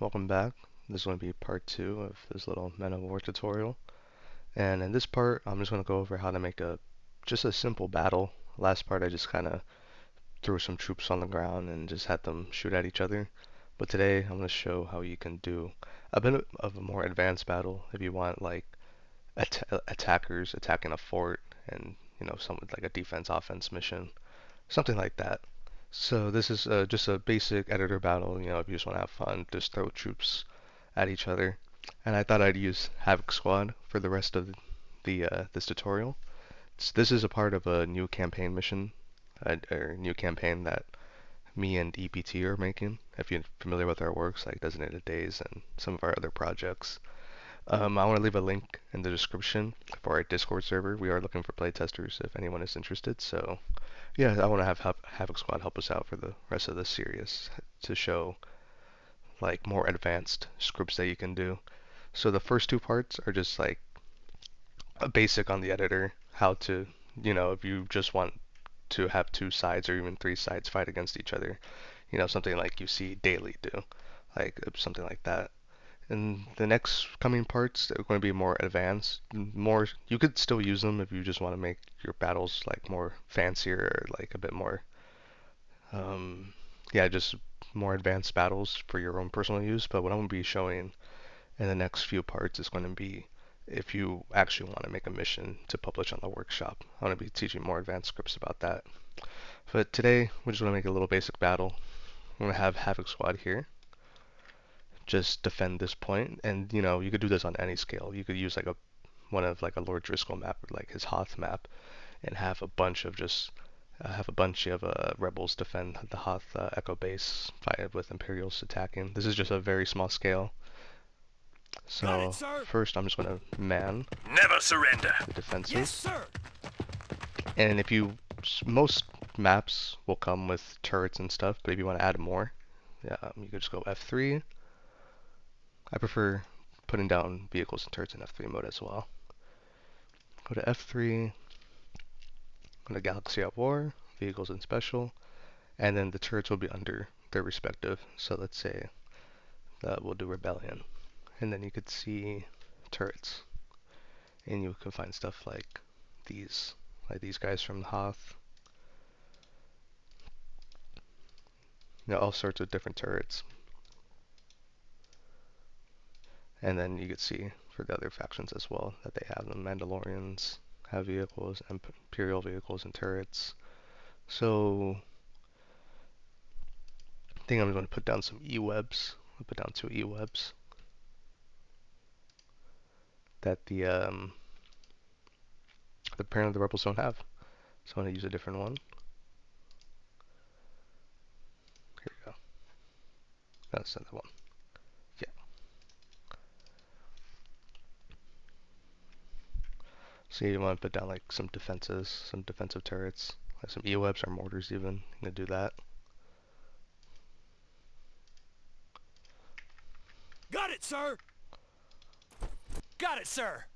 welcome back. This is going to be part 2 of this little Men of War tutorial. And in this part, I'm just going to go over how to make just a simple battle. Last part, I just kind of threw some troops on the ground and just had them shoot at each other. But today, I'm going to show how you can do a bit of a more advanced battle if you want like attackers attacking a fort and something like a defense-offense mission, something like that. So this is just a basic editor battle, if you just want to have fun, just throw troops at each other. And I thought I'd use Havoc Squad for the rest of the this tutorial. This is a part of a new campaign mission, or new campaign that me and EPT are making. If you're familiar with our works, like Designated Days and some of our other projects. I want to leave a link in the description for our Discord server. We are looking for playtesters if anyone is interested. So yeah, I want to have Havoc Squad help us out for the rest of this series to show like more advanced scripts that you can do. So the first two parts are just like a basic on the editor, how to, if you just want to have two sides or even three sides fight against each other, something like you see Daily do, like something like that. And the next coming parts are going to be more advanced. More, you could still use them if you just want to make your battles like more fancier or like a bit more, um, yeah, just more advanced battles for your own personal use. But what I'm going to be showing in the next few parts is going to be if you actually want to make a mission to publish on the workshop. I'm going to be teaching more advanced scripts about that. But today, we're just going to make a little basic battle. I'm going to have Havoc Squad here. Just defend this point, and you could do this on any scale. You could use like a Lord Driscoll map, or like his Hoth map, and have a bunch of rebels defend the Hoth Echo base, fight with Imperials attacking. This is just a very small scale. Got it, So sir. first, I'm just going to man Never surrender. the defenses. Yes, sir. And most maps will come with turrets and stuff, but if you want to add more, yeah, you could just go F3. I prefer putting down vehicles and turrets in F3 mode as well. Go to F3, go to Galaxy at War, vehicles and special, and then the turrets will be under their respective. So let's say that we'll do Rebellion, and then you could see turrets, and you can find stuff like these guys from the Hoth. All sorts of different turrets. And then you could see for the other factions as well that they have the Mandalorians have vehicles, Imperial vehicles and turrets. So I think I'm going to put down some E-webs. I'll put down 2 E-webs that apparently the rebels don't have. So I'm going to use a different one. Here we go. That's another one. Yeah. So you want to put down like some defenses, some defensive turrets, like some E-webs or mortars even. I'm going to do that. Got it, sir. Got it, sir.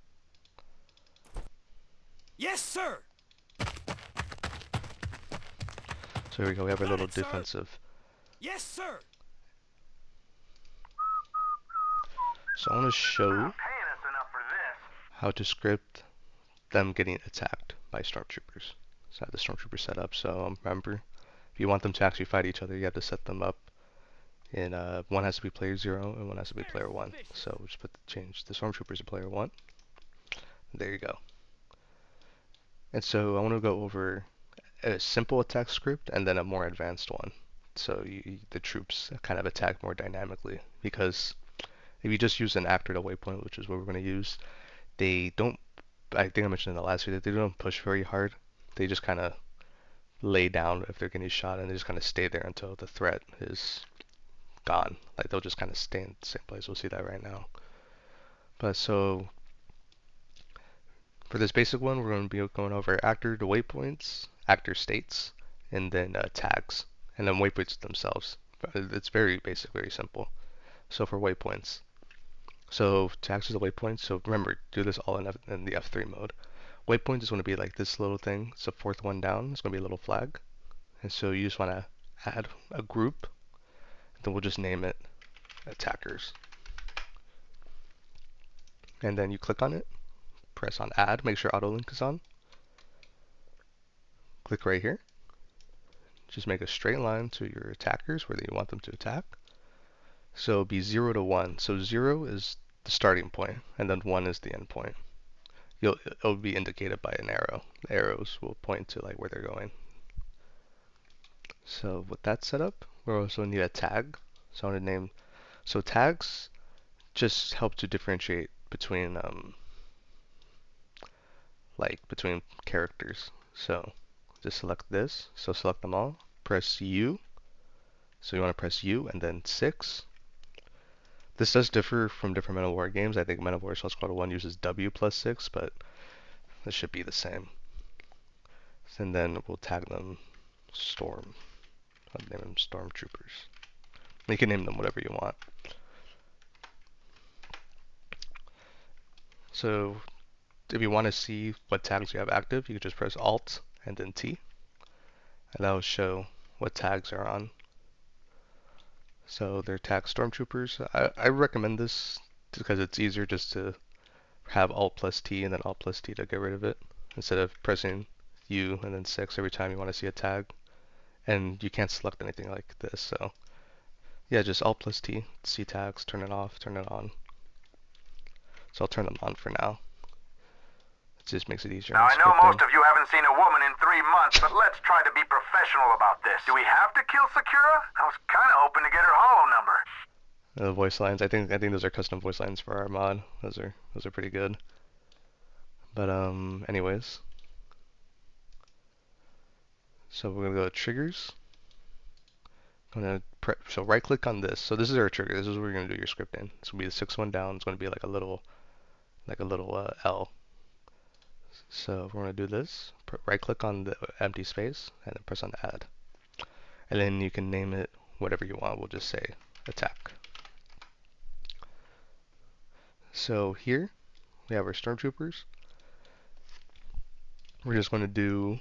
Yes, sir. So here we go. We have our Got little it, sir. defensive. Yes, sir. So I want to show how to script them getting attacked by stormtroopers. So I have the stormtroopers set up. So remember, if you want them to actually fight each other, you have to set them up. And one has to be player 0 and one has to be player 1. So we'll just change the stormtroopers to player 1. There you go. And so I want to go over a simple attack script and then a more advanced one. So the troops kind of attack more dynamically, because if you just use an actor to waypoint, which is what we're going to use, they don't, I think I mentioned in the last video, they don't push very hard. They just kind of lay down if they're getting shot, and they just kind of stay there until the threat is gone. Like they'll just kind of stay in the same place. We'll see that right now. But so for this basic one, we're going to be going over actor to waypoints, actor states, and then tags, and then waypoints themselves. It's very basic, very simple. So for waypoints, so to access the waypoints, so remember, do this all in the F3 mode. Waypoint is going to be like this little thing. It's the fourth one down. It's going to be a little flag. And so you just want to add a group. Then we'll just name it attackers. And then you click on it, press on add, make sure auto link is on. Click right here. Just make a straight line to your attackers where you want them to attack. So it'll be 0 to 1. So 0 is the starting point, and then 1 is the end point. It'll be indicated by an arrow. The arrows will point to like where they're going. So with that set up, we'll also need a tag. So I'm gonna name. So tags just help to differentiate between between characters. So just select this. So select them all. Press U. So you want to press U and then 6. This does differ from different Men of War games. I think Men of War Assault Squad 1 uses W plus 6, but this should be the same. And then we'll tag them Storm. I'll name them Stormtroopers. You can name them whatever you want. So if you want to see what tags you have active, you can just press Alt and then T, and that will show what tags are on. So they're tagged Stormtroopers. I recommend this because it's easier just to have Alt plus T and then Alt plus T to get rid of it, instead of pressing U and then 6 every time you want to see a tag. And you can't select anything like this, so yeah, just Alt plus T, see tags, turn it off, turn it on. So I'll turn them on for now. It just makes it easier. Now, I know most of you haven't seen a woman in 3 months, but let's try to be professional about this. Do we have to kill Sakura? I was kind of hoping to get her holo number. The voice lines, I think those are custom voice lines for our mod. Those are pretty good. But anyways, so we're gonna go to triggers. I'm gonna so right click on this. So this is our trigger. This is where you're gonna do your scripting. It's gonna be the 6th one down. It's gonna be like a little L. So we're gonna do this. Right click on the empty space and then press on add. And then you can name it whatever you want. We'll just say attack. So here we have our stormtroopers. We're just going to do.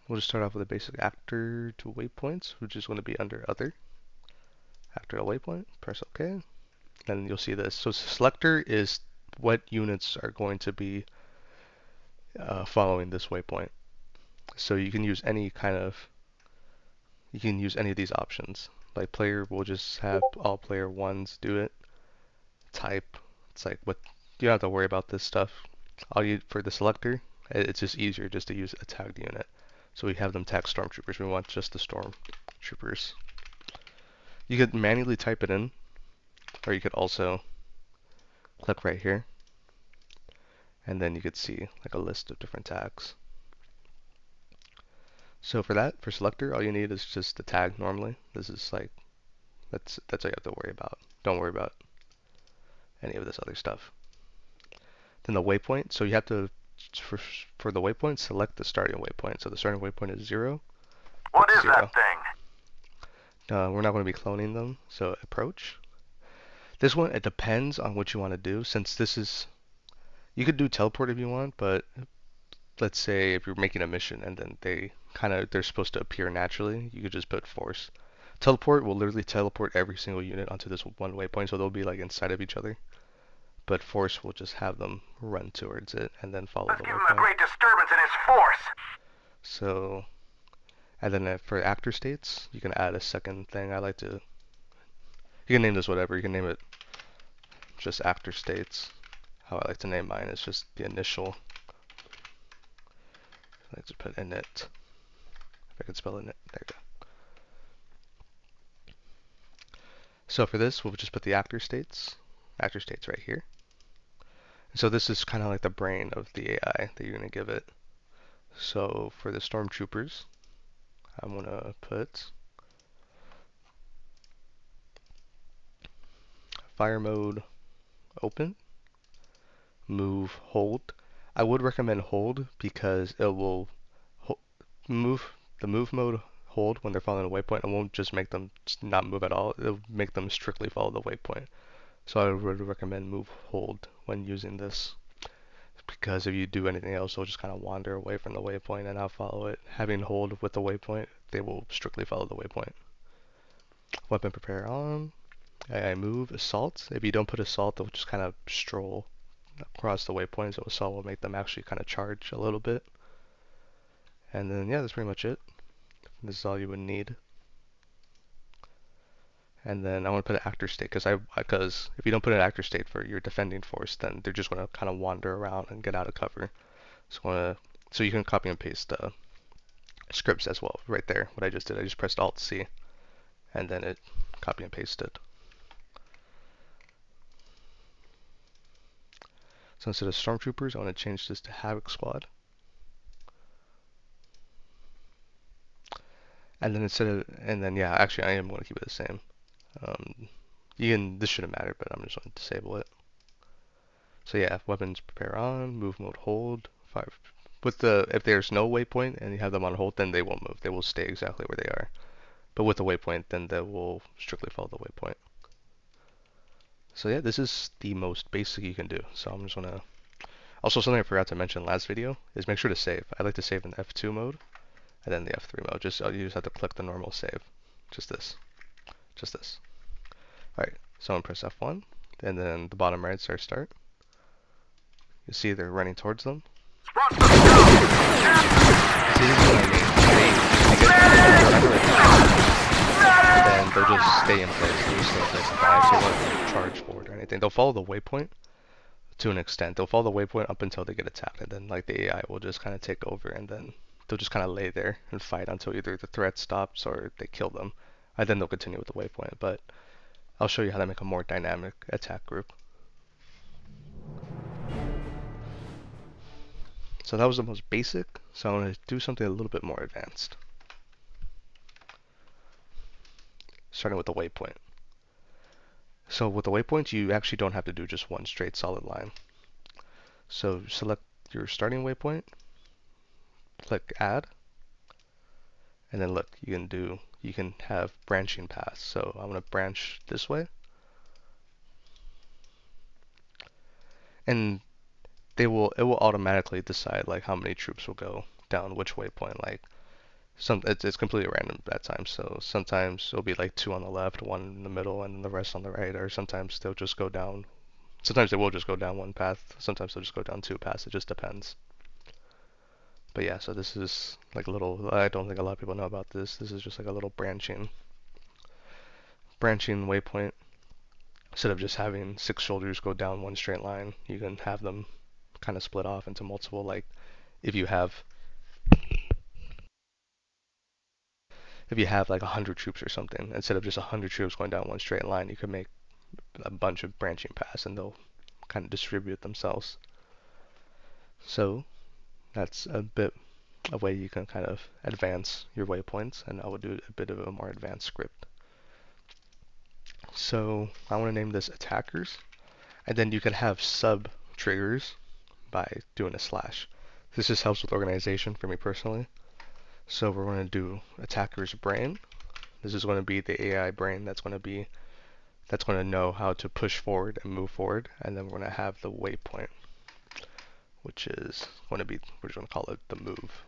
We'll just start off with a basic actor to waypoints, which is going to be under other. After a waypoint, press OK. Then you'll see this. So selector is what units are going to be following this waypoint. So you can use any of these options. Like player, we'll just have all player ones do it. Type, it's like what you don't have to worry about this stuff. For the selector, it's just easier just to use a tagged unit. So we have them tag stormtroopers. We want just the stormtroopers. You could manually type it in, or you could also click right here, and then you could see like a list of different tags. So for selector, all you need is just the tag normally. This is like, that's all you have to worry about. Don't worry about any of this other stuff. Then the waypoint, so you have to, for the waypoint, select the starting waypoint. So the starting waypoint is 0. What is that thing? We're not going to be cloning them, so approach. This one, it depends on what you want to do, since this is, you could do teleport if you want, but let's say if you're making a mission and then they're supposed to appear naturally, you could just put force. Teleport will literally teleport every single unit onto this one waypoint, so they'll be like inside of each other. But force will just have them run towards it and then follow the waypoint. Let's give him a great disturbance in his force. So, and then for actor states, you can add a second thing. You can name this whatever. You can name it just actor states. How I like to name mine is just the initial. I like to put init. If I could spell init, there you go. So for this, we'll just put the actor states right here. So this is kind of like the brain of the AI that you're going to give it. So for the stormtroopers, I'm going to put fire mode open, move hold. I would recommend hold because it will move mode hold when they're following a waypoint. It won't just make them not move at all. It'll make them strictly follow the waypoint. So I would recommend move hold when using this, because if you do anything else, they'll just kind of wander away from the waypoint and not follow it. Having hold with the waypoint, they will strictly follow the waypoint. Weapon prepare on. AI move, assault. If you don't put assault, they'll just kind of stroll across the waypoint, so assault will make them actually kind of charge a little bit. And then yeah, that's pretty much it. This is all you would need. And then I want to put an actor state because if you don't put an actor state for your defending force, then they're just going to kind of wander around and get out of cover. So you can copy and paste scripts as well right there. What I just did, I just pressed Alt C, and then it copy and pasted. So instead of stormtroopers, I want to change this to Havoc Squad. And then yeah, actually I am going to keep it the same. This shouldn't matter, but I'm just going to disable it. So yeah, weapons prepare on, move mode hold, fire. If there's no waypoint and you have them on hold, then they won't move. They will stay exactly where they are. But with the waypoint, then they will strictly follow the waypoint. So yeah, this is the most basic you can do. So I'm just gonna. Also, something I forgot to mention last video is make sure to save. I like to save in F2 mode and then the F3 mode. You just have to click the normal save. Just this. Alright, so I'm gonna press F1, and then the bottom right starts start. You see they're running towards them. See, this is what I mean. Then they'll just stay in place. They'll just stay in place and die, so they won't charge forward or anything. They'll follow the waypoint to an extent. They'll follow the waypoint up until they get attacked, and then like the AI will just kind of take over, and then they'll just kind of lay there and fight until either the threat stops or they kill them. And then they'll continue with the waypoint, but I'll show you how to make a more dynamic attack group. So that was the most basic, so I'm going to do something a little bit more advanced. Starting with the waypoint. So with the waypoints, you actually don't have to do just one straight solid line. So select your starting waypoint, click add, and then look, you can have branching paths. So I'm going to branch this way. And it will automatically decide like how many troops will go down which waypoint. Like it's completely random at times. So sometimes it'll be like 2 on the left, 1 in the middle, and the rest on the right. Or sometimes they'll just go down. Sometimes they will just go down one path. Sometimes they'll just go down 2 paths. It just depends. But yeah, so this is like a little. I don't think a lot of people know about this. This is just like a little branching waypoint. Instead of just having 6 soldiers go down one straight line, you can have them kind of split off into multiple. Like if you have like 100 troops or something, instead of just 100 troops going down one straight line, you could make a bunch of branching paths and they'll kind of distribute themselves. So that's a bit a way you can kind of advance your waypoints, and I would do a bit of a more advanced script. So I want to name this attackers, and then you can have sub triggers by doing a slash. This just helps with organization for me personally. So we're going to do attacker's brain. This is going to be the AI brain that's going to know how to push forward and move forward, and then we're going to have the waypoint, which is going to be, we're just going to call it the move.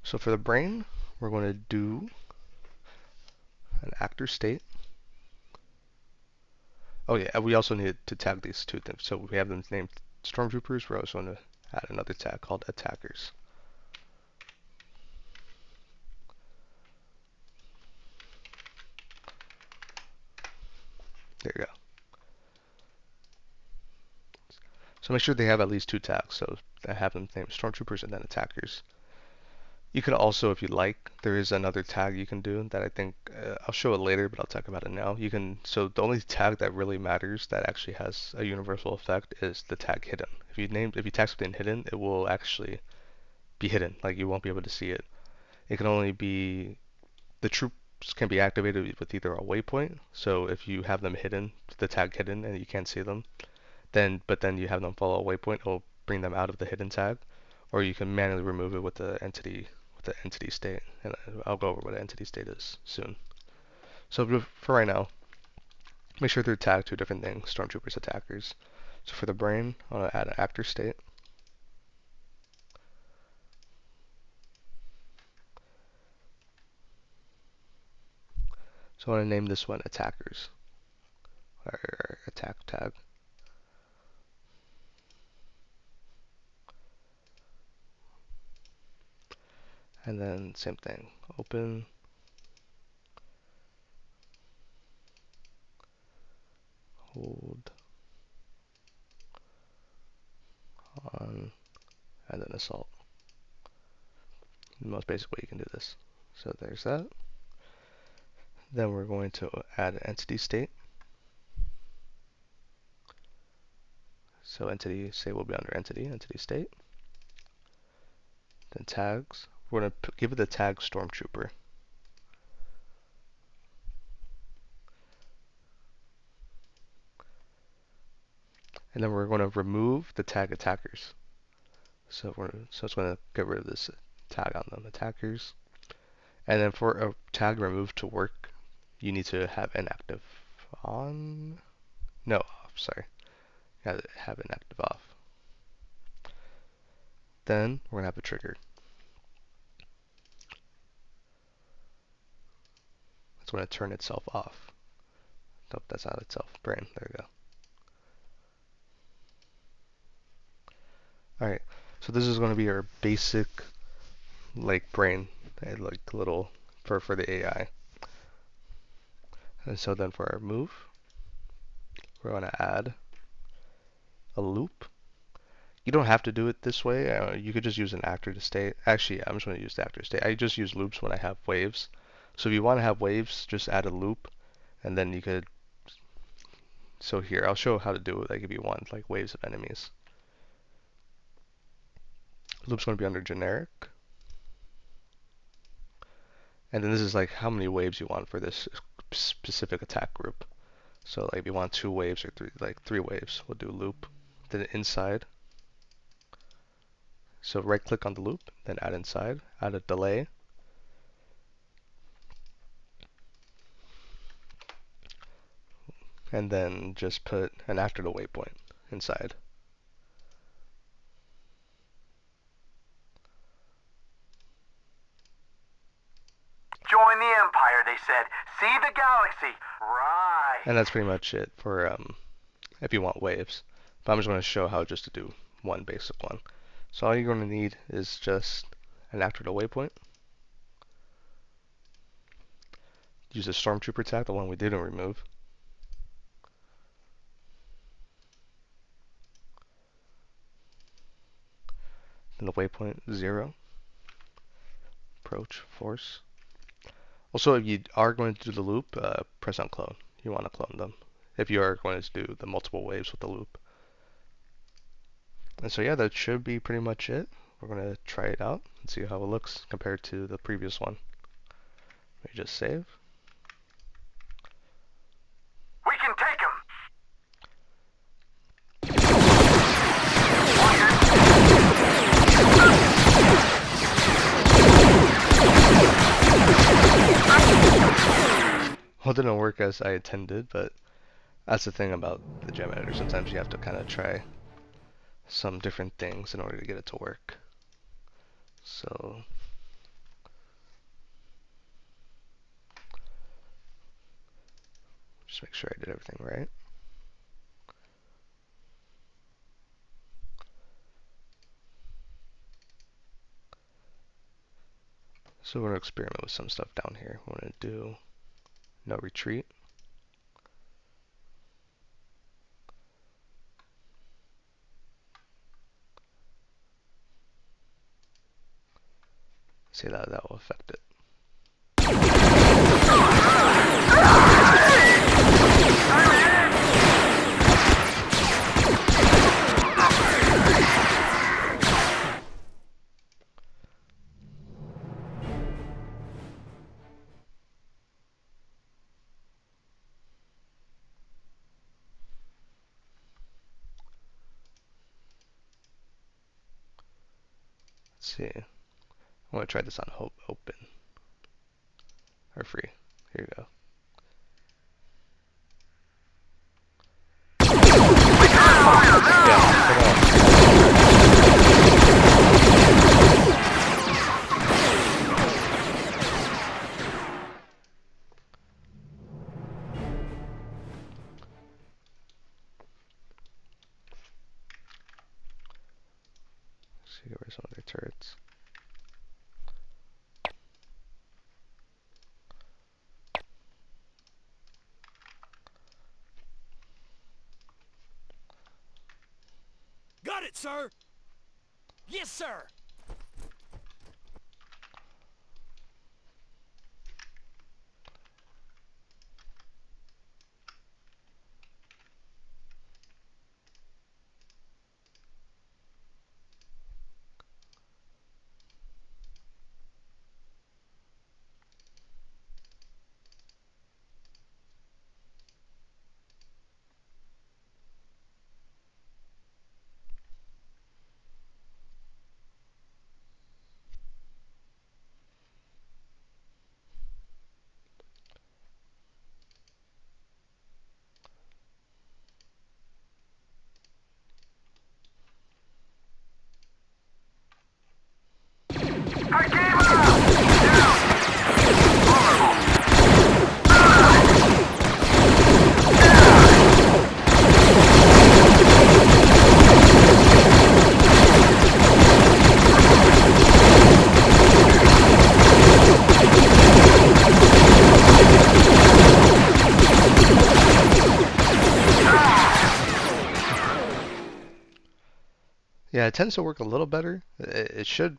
So for the brain, we're going to do an actor state. Oh yeah, we also need to tag these 2 things. So we have them named stormtroopers. We're also going to add another tag called attackers. There you go. So make sure they have at least 2 tags. So I have them named stormtroopers and then attackers. You could also, if you like, there is another tag you can do that I think I'll show it later, but I'll talk about it now. So the only tag that really matters that actually has a universal effect is the tag hidden. If you tag something hidden, it will actually be hidden. Like you won't be able to see it. It can only be the troops can be activated with either a waypoint. So if you have them hidden, the tag hidden, and you can't see them, then you have them follow a waypoint, it'll bring them out of the hidden tag, or you can manually remove it with the entity state, and I'll go over what an entity state is soon. So for right now, make sure they're tagged to different things, stormtroopers, attackers. So for the brain, I want to add an actor state. So I want to name this one attackers, or attack tag. And then same thing, open, hold, on, and then assault. The most basic way you can do this. So there's that. Then we're going to add an entity state. So entity state will be under entity state. Then tags, we're going to give it the tag Stormtrooper. And then we're going to remove the tag attackers. So it's going to get rid of this tag on them, attackers. And then for a tag removed to work, you need to have inactive on. No, off, sorry. You gotta have inactive off. Then we're gonna have a trigger. It's going to turn itself off. Nope, that's not itself. Brain. There we go. Alright, so this is going to be our basic like brain, like little for the AI. And so then for our move, we're going to add a loop. You don't have to do it this way. You could just use an actor to state. Actually, I'm just going to use the actor to state. I just use loops when I have waves. So if you want to have waves, just add a loop, and then you could. So here, I'll show how to do it. Like if you want like waves of enemies. Loop's going to be under generic. And then this is like how many waves you want for this specific attack group. So like if you want 2 waves or 3 waves, we'll do loop. Then inside. So right click on the loop, then add inside, add a delay. And then just put an after the waypoint inside. Join the Empire, they said. See the galaxy. Right. And that's pretty much it for if you want waves. But I'm just going to show how just to do one basic one. So all you're going to need is just an after the waypoint. Use the Stormtrooper tag, the one we didn't remove. Then the waypoint 0. Approach, force. Also, if you are going to do the loop, press on clone. You want to clone them. If you are going to do the multiple waves with the loop. And so yeah, that should be pretty much it. We're going to try it out and see how it looks compared to the previous one. Let me just save. We can take him. Well, it didn't work as I intended, but that's the thing about the gem editor. Sometimes you have to kind of try some different things in order to get it to work. So just make sure I did everything right. So we're going to experiment with some stuff down here. We're going to do no retreat. See that will affect it. Let's see. I want to try this on open or free. Here you go. So you get rid of some of their turrets. Got it, sir! Yes, sir! I gave Yeah, it tends to work a little better. It should.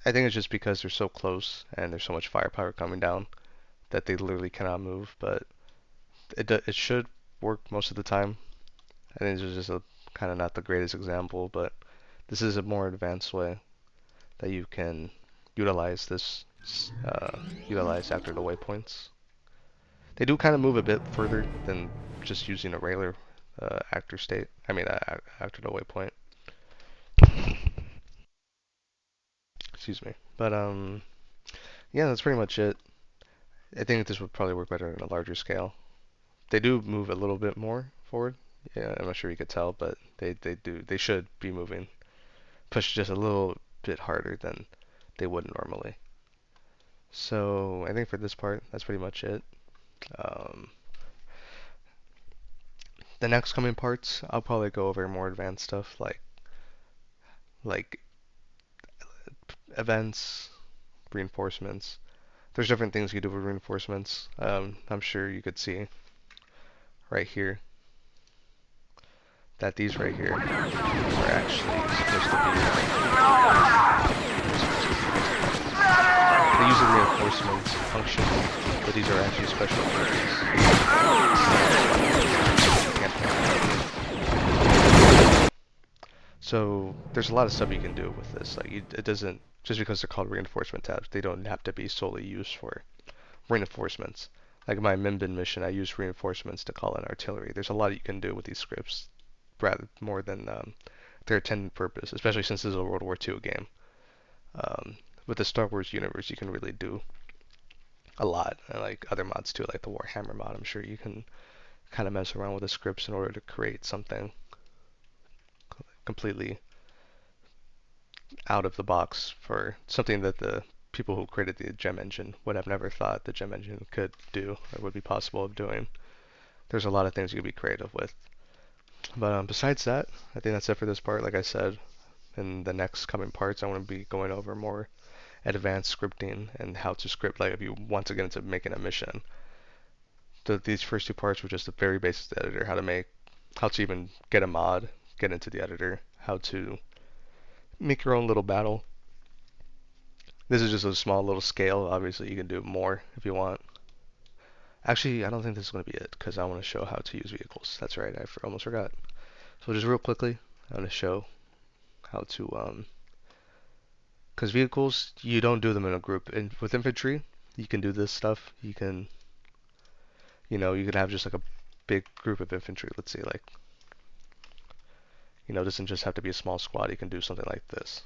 I think it's just because they're so close and there's so much firepower coming down that they literally cannot move. But it should work most of the time. I think this is just a kind of not the greatest example, but this is a more advanced way that you can utilize this. Utilize after the waypoints. They do kind of move a bit further than just using a regular actor state. I mean, after the waypoint. Excuse me. But yeah, that's pretty much it. I think this would probably work better on a larger scale. They do move a little bit more forward. Yeah, I'm not sure you could tell, but they should be moving, push just a little bit harder than they would normally. So I think for this part, that's pretty much it. Um, the next coming parts, I'll probably go over more advanced stuff like events, reinforcements. There's different things you do with reinforcements. I'm sure you could see right here that these right here are actually supposed to be. They use the reinforcement function, but these are actually special abilities. So there's a lot of stuff you can do with this. Like it doesn't just because they're called reinforcement tabs, they don't have to be solely used for reinforcements. Like my Minbin mission, I use reinforcements to call in artillery. There's a lot you can do with these scripts, rather more than their intended purpose, especially since this is a World War II game. With the Star Wars universe, you can really do a lot, and like other mods too, like the Warhammer mod. I'm sure you can kind of mess around with the scripts in order to create something completely out of the box for something that the people who created the gem engine would have never thought the gem engine could do or would be possible of doing. There's a lot of things you can be creative with. But besides that, I think that's it for this part. Like I said, in the next coming parts, I want to be going over more advanced scripting and how to script, like if you want to get into making a mission. These first two parts were just a very basic editor, how to even get a mod, get into the editor, how to make your own little battle. This is just a small little scale. Obviously, you can do more if you want. Actually, I don't think this is going to be it because I want to show how to use vehicles. That's right, I almost forgot. So just real quickly, I'm going to show how to, because vehicles, you don't do them in a group. And with infantry, you can do this stuff. You can, you could have just like a big group of infantry. Let's see, like, it doesn't just have to be a small squad. You can do something like this.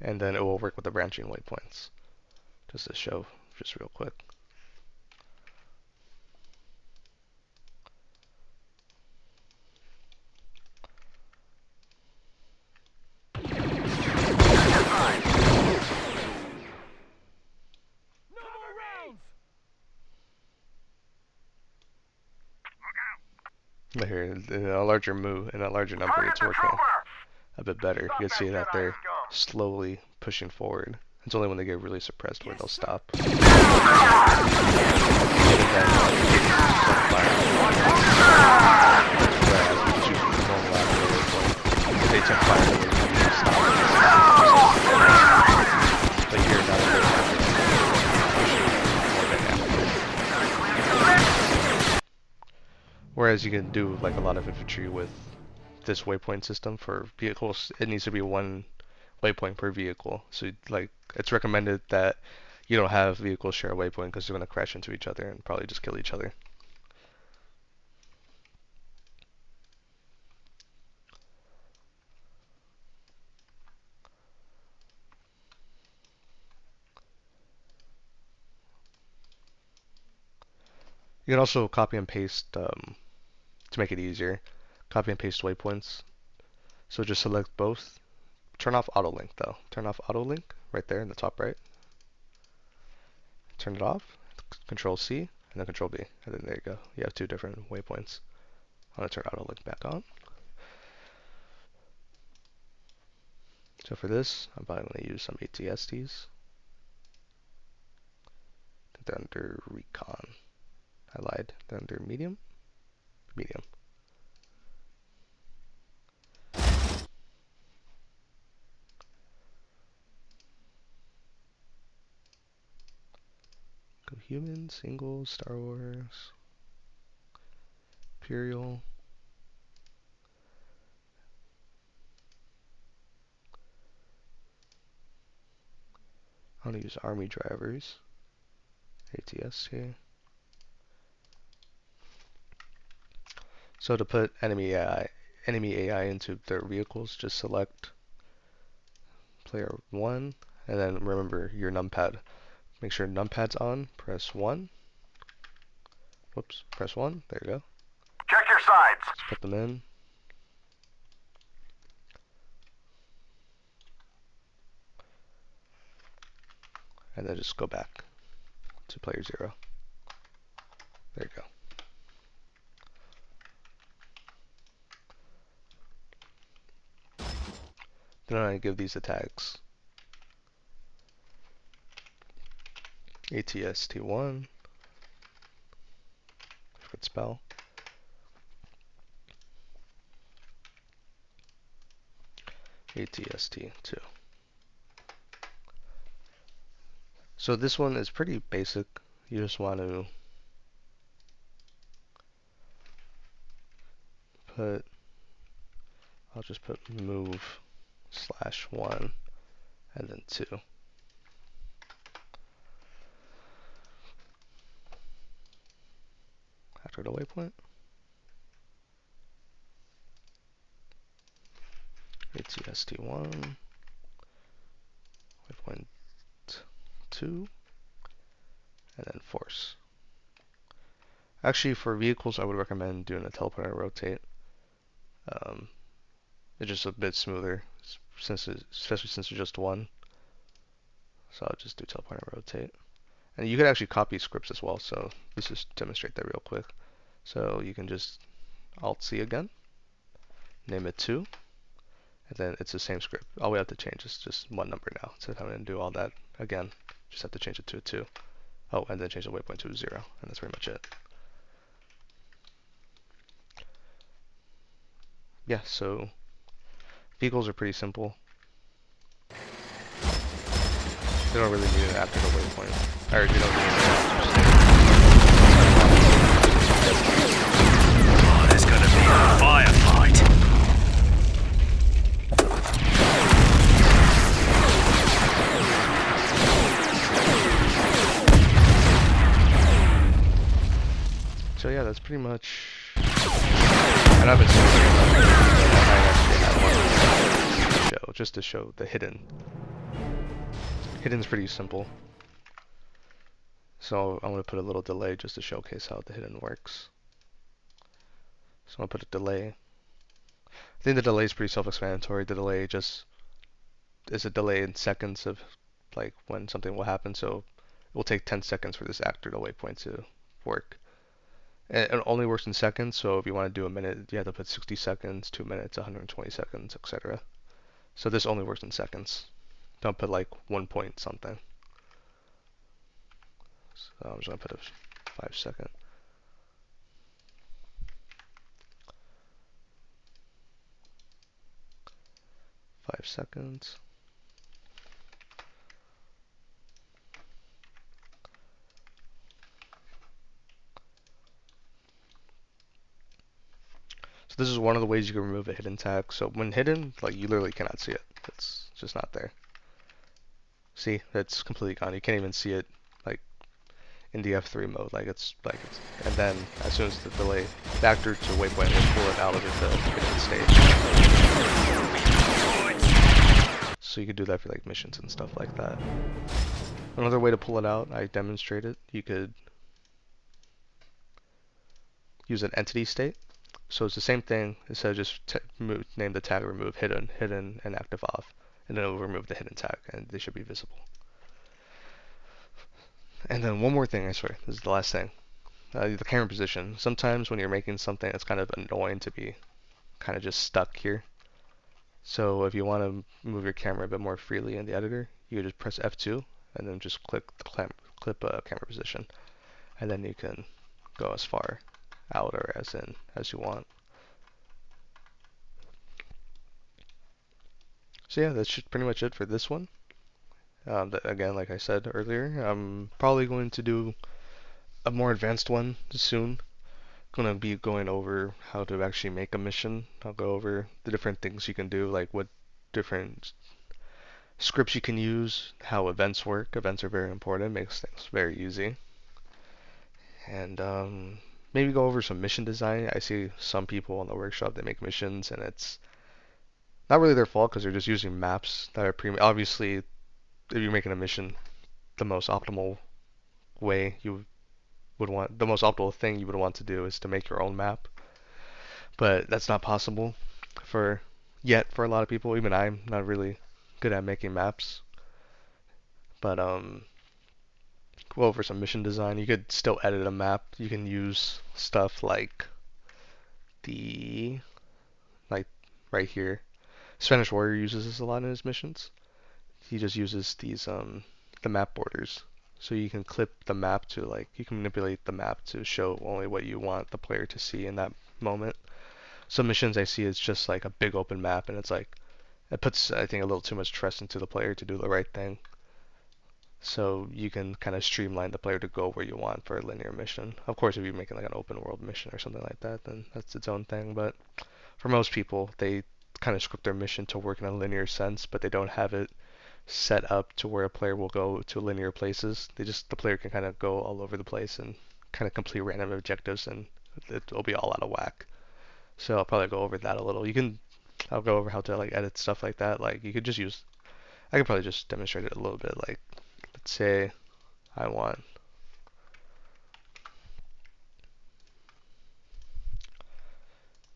And then it will work with the branching waypoints. Just to show, just real quick. No more rounds! But here, in a larger move, in a larger number, Target it's the working trooper! a bit better. Stop You can that see that Jedi they're scum! slowly pushing forward. It's only when they get really suppressed where Yes, they'll sir. stop. And then start firing. Whereas if you shoot the normal after the waypoint, if they attempt firing, they will stop. But here, now that they're whereas you can do like a lot of infantry with this waypoint system for vehicles, it needs to be one waypoint per vehicle. So like it's recommended that you don't have vehicles share a waypoint because they're going to crash into each other and probably just kill each other. You can also copy and paste to make it easier. Copy and paste waypoints. So just select both. Turn off auto link though. Turn off auto link right there in the top right. Turn it off. Control C and then Control B. And then there you go. You have two different waypoints. I'm going to turn auto link back on. So for this, I'm probably going to use some ATSTs. They're under recon. I lied. They're under medium. Medium. Go human, single, Star Wars, Imperial. I'm gonna use army drivers. ATST. So to put enemy AI into their vehicles, just select player 1, and then remember your numpad. Make sure numpad's on, press 1. Whoops, press 1, there you go. Check your sides! Let's put them in. And then just go back to player 0. There you go. Then I give these the tags. ATST1. Good spell. ATST2. So this one is pretty basic. You just want to put, I'll just put move /1 and then 2. After the waypoint. ATST1. Waypoint 2. And then force. Actually, for vehicles, I would recommend doing a teleporter rotate. It's just a bit smoother, especially since it's just one. So I'll just do teleporter rotate. And you can actually copy scripts as well, so let's just demonstrate that real quick. So you can just Alt-C again, name it 2, and then it's the same script. All we have to change is just one number now. Instead of having to do all that again, just have to change it to a 2. Oh, and then change the waypoint to a 0, and that's pretty much it. Yeah, so vehicles are pretty simple. They don't really need it after the waypoint. Or you don't need it Oh, there's gonna be a firefight. So yeah, that's pretty much. And I've been saying I might actually have one show just to show the hidden. Hidden's pretty simple. So I'm gonna put a little delay just to showcase how the hidden works. So I'm gonna put a delay. I think the delay is pretty self-explanatory. The delay just is a delay in seconds of like when something will happen. So it will take 10 seconds for this after the waypoint to work. And it only works in seconds, so if you want to do a minute, you have to put 60 seconds, 2 minutes, 120 seconds, etc. So this only works in seconds. Don't put like 1 point something. So I'm just gonna put a 5 second. Five seconds. So this is one of the ways you can remove a hidden tag. So when hidden, like you literally cannot see it. It's just not there. See, it's completely gone. You can't even see it like in the F3 mode. And then as soon as the delay factor to waypoint will pull it out of the hidden stage. So you could do that for like missions and stuff like that. Another way to pull it out, I demonstrated, you could use an entity state. So it's the same thing, instead of just name the tag remove hidden, and active off, and then it will remove the hidden tag, and they should be visible. And then one more thing, I swear, this is the last thing. The camera position. Sometimes when you're making something, it's kind of annoying to be kind of just stuck here. So if you want to move your camera a bit more freely in the editor, you just press F2, and then just click the camera position. And then you can go as far out or as in as you want. So yeah, that's pretty much it for this one. Again, like I said earlier, I'm probably going to do a more advanced one soon. Gonna be going over how to actually make a mission. I'll go over the different things you can do, like what different scripts you can use, how events work. Events are very important, makes things very easy. And maybe go over some mission design. I see some people in the workshop, they make missions and it's not really their fault because they're just using maps that are obviously, if you're making a mission, the most optimal way you would want, the most optimal thing you would want to do is to make your own map. But that's not possible for a lot of people. Even I'm not really good at making maps. But go over some mission design. You could still edit a map. You can use stuff like like right here. Spanish Warrior uses this a lot in his missions. He just uses these the map borders. So you can clip the map to you can manipulate the map to show only what you want the player to see in that moment. Some missions I see is just like a big open map and it's like, it puts, I think, a little too much trust into the player to do the right thing. So you can kind of streamline the player to go where you want for a linear mission. Of course, if you're making like an open world mission or something like that, then that's its own thing. But for most people, they kind of script their mission to work in a linear sense, but they don't have it set up to where a player will go to linear places. The player can kind of go all over the place and kind of complete random objectives, and it'll be all out of whack. So I'll probably go over that a little. I'll go over how to like edit stuff like that. Like you could just use, I could probably just demonstrate it a little bit. Like let's say I want,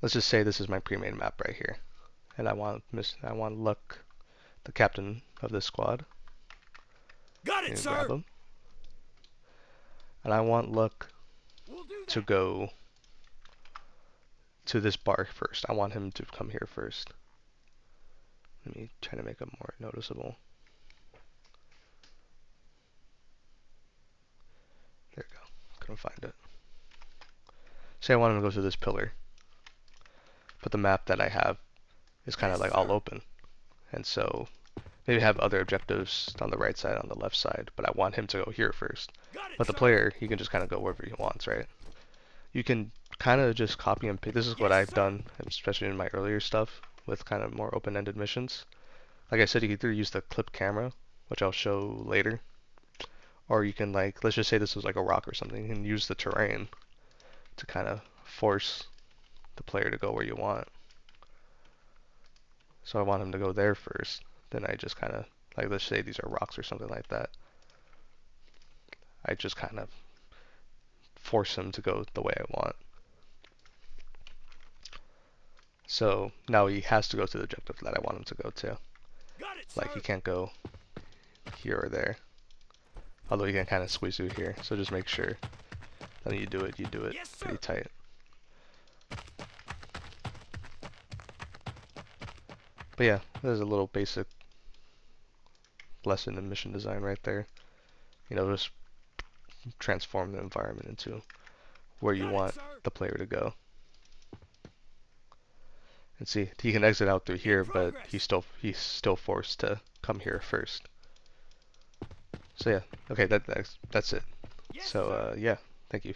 let's just say this is my pre-made map right here, and I want Luck, the captain of this squad. Got it, sir. Grab him. And I want Luck to go to this bar first. I want him to come here first. Let me try to make it more noticeable. There we go. Couldn't find it. Say I want him to go to this pillar, but the map that I have is kind of like all open, and so maybe have other objectives on the right side, on the left side, but I want him to go here first. But the player, he can just kind of go wherever he wants, right? You can kind of just copy and paste. This is what I've done, especially in my earlier stuff with kind of more open-ended missions. Like I said, you can either use the clip camera, which I'll show later, or you can let's just say this was like a rock or something, you can use the terrain to kind of force the player to go where you want. So I want him to go there first, then I just kind of, let's say these are rocks or something like that. I just kind of force him to go the way I want. So now he has to go to the objective that I want him to go to. He can't go here or there. Although he can kind of squeeze through here. So just make sure then you do it Yes, pretty sir. tight. But yeah, there's a little basic lesson in mission design right there. You know, just transform the environment into where you Got it, want sir. the player to go. And see, he can exit out through In here, but progress. he's still forced to come here first. So yeah, okay, that's it. Yes, So sir. yeah, thank you.